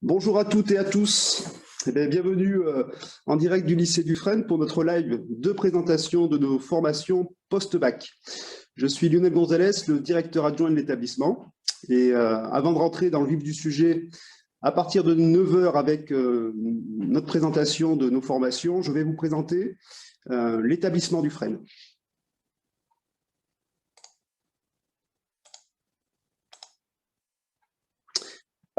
Bonjour à toutes et à tous. Bienvenue en direct du lycée Dufresne pour notre live de présentation de nos formations post-bac. Je suis Lionel Gonzalez, le directeur adjoint de l'établissement. Et avant de rentrer dans le vif du sujet, à partir de 9 heures avec notre présentation de nos formations, je vais vous présenter l'établissement Dufresne.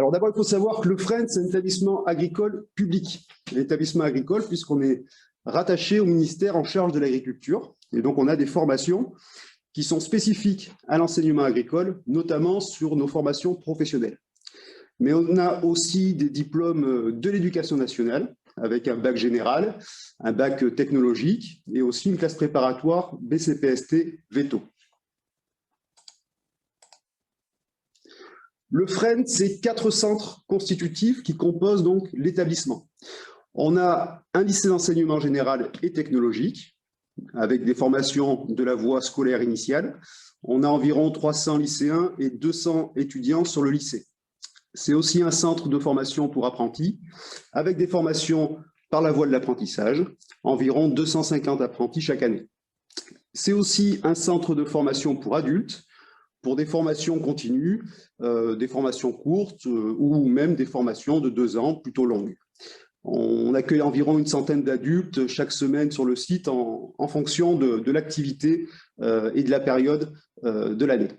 Alors d'abord, il faut savoir que le FREN, c'est un établissement agricole public. Un établissement agricole puisqu'on est rattaché au ministère en charge de l'agriculture. Et donc, on a des formations qui sont spécifiques à l'enseignement agricole, notamment sur nos formations professionnelles. Mais on a aussi des diplômes de l'éducation nationale, avec un bac général, un bac technologique et aussi une classe préparatoire BCPST Veto. Le FREN, c'est 4 centres constitutifs qui composent donc l'établissement. On a un lycée d'enseignement général et technologique, avec des formations de la voie scolaire initiale. On a environ 300 lycéens et 200 étudiants sur le lycée. C'est aussi un centre de formation pour apprentis, avec des formations par la voie de l'apprentissage, environ 250 apprentis chaque année. C'est aussi un centre de formation pour adultes, pour des formations continues, des formations courtes ou même des formations de 2 ans plutôt longues. On accueille environ une centaine d'adultes chaque semaine sur le site en fonction de l'activité et de la période de l'année.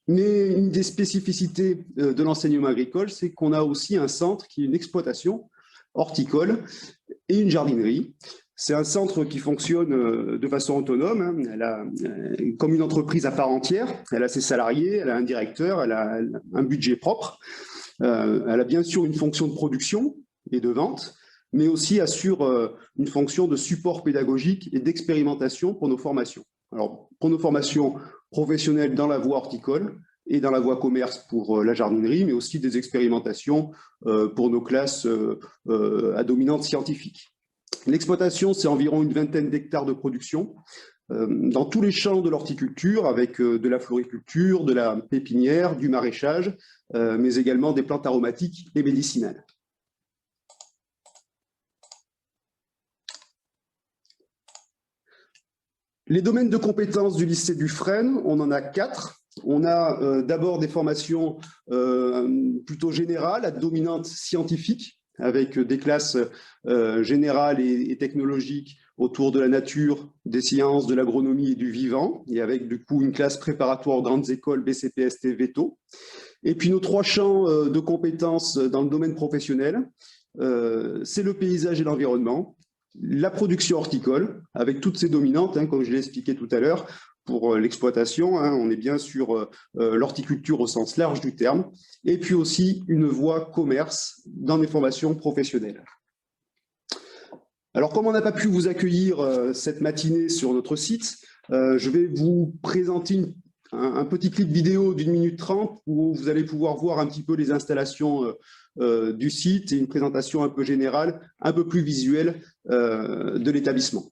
Mais une des spécificités de l'enseignement agricole, c'est qu'on a aussi un centre qui est une exploitation horticole et une jardinerie. C'est un centre qui fonctionne de façon autonome. Elle a, comme une entreprise à part entière. Elle a ses salariés, elle a un directeur, elle a un budget propre. Elle a bien sûr une fonction de production et de vente, mais aussi assure une fonction de support pédagogique et d'expérimentation pour nos formations. Alors, pour nos formations professionnelles dans la voie horticole et dans la voie commerce pour la jardinerie, mais aussi des expérimentations pour nos classes à dominante scientifique. L'exploitation, c'est environ une vingtaine d'hectares de production dans tous les champs de l'horticulture, avec de la floriculture, de la pépinière, du maraîchage, mais également des plantes aromatiques et médicinales. Les domaines de compétences du lycée Dufresne, on en a 4. On a d'abord des formations plutôt générales, à dominante scientifique, avec des classes générales et technologiques autour de la nature, des sciences, de l'agronomie et du vivant, et avec du coup une classe préparatoire aux grandes écoles BCPST Veto. Et puis nos 3 champs de compétences dans le domaine professionnel, c'est le paysage et l'environnement, la production horticole, avec toutes ses dominantes, comme je l'ai expliqué tout à l'heure, pour l'exploitation, on est bien sur l'horticulture au sens large du terme, et puis aussi une voie commerce dans les formations professionnelles. Alors, comme on n'a pas pu vous accueillir cette matinée sur notre site, je vais vous présenter un petit clip vidéo d'1 minute 30 où vous allez pouvoir voir un petit peu les installations du site et une présentation un peu générale, un peu plus visuelle de l'établissement.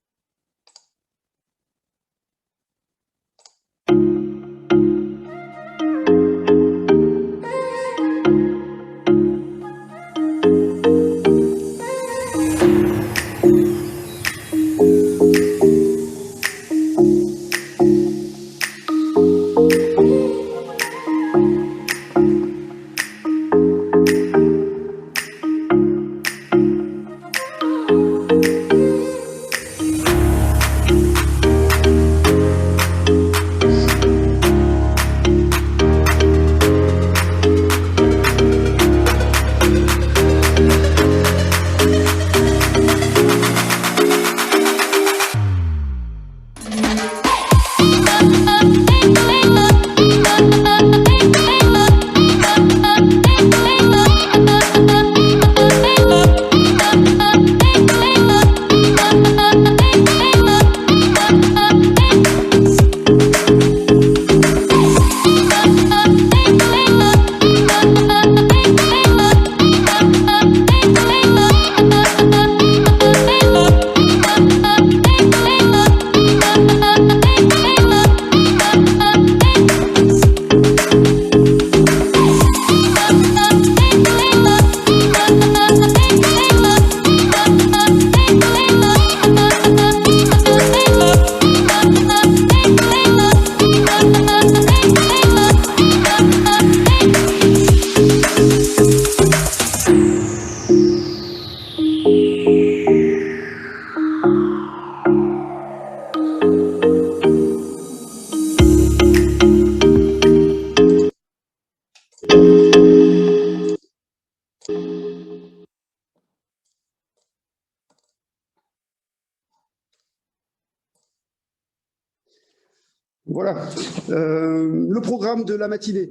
Voilà. Le programme de la matinée.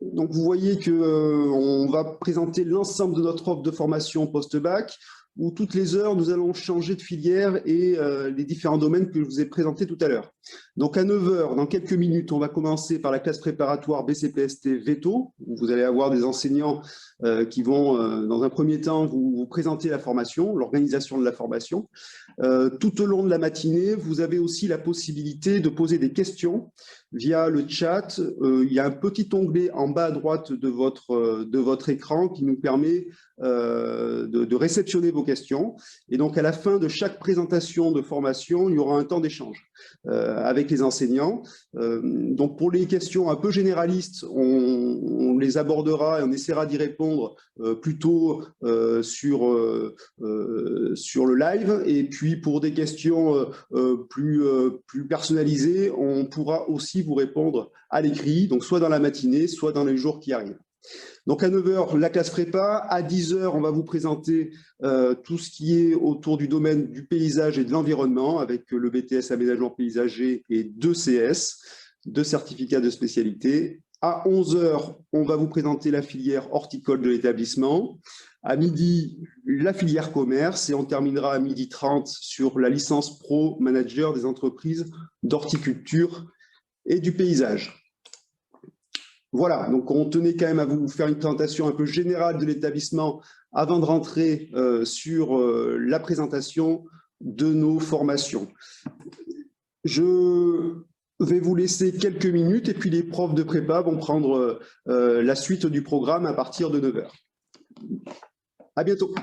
Donc, vous voyez qu'on va présenter l'ensemble de notre offre de formation post-bac, où toutes les heures, nous allons changer de filière et les différents domaines que je vous ai présentés tout à l'heure. Donc, à 9 heures, dans quelques minutes, on va commencer par la classe préparatoire BCPST Veto, où vous allez avoir des enseignants qui vont, dans un premier temps, vous présenter la formation, l'organisation de la formation. Tout au long de la matinée, vous avez aussi la possibilité de poser des questions via le chat. Il y a un petit onglet en bas à droite de votre écran qui nous permet de réceptionner vos questions. Et donc, à la fin de chaque présentation de formation, il y aura un temps d'échange avec les enseignants. Donc, pour les questions un peu généralistes, on les abordera et on essaiera d'y répondre plutôt sur le live. Et puis, pour des questions plus personnalisées, on pourra aussi vous répondre à l'écrit, donc soit dans la matinée, soit dans les jours qui arrivent. Donc à 9 heures, la classe prépa. À 10 heures, on va vous présenter tout ce qui est autour du domaine du paysage et de l'environnement avec le BTS aménagement paysager et 2 CS, 2 certificats de spécialité. À 11 heures, on va vous présenter la filière horticole de l'établissement. À midi, la filière commerce et on terminera à 12h30 sur la licence pro manager des entreprises d'horticulture et du paysage. Voilà, donc on tenait quand même à vous faire une présentation un peu générale de l'établissement avant de rentrer sur la présentation de nos formations. Je vais vous laisser quelques minutes et puis les profs de prépa vont prendre la suite du programme à partir de 9 heures. À bientôt.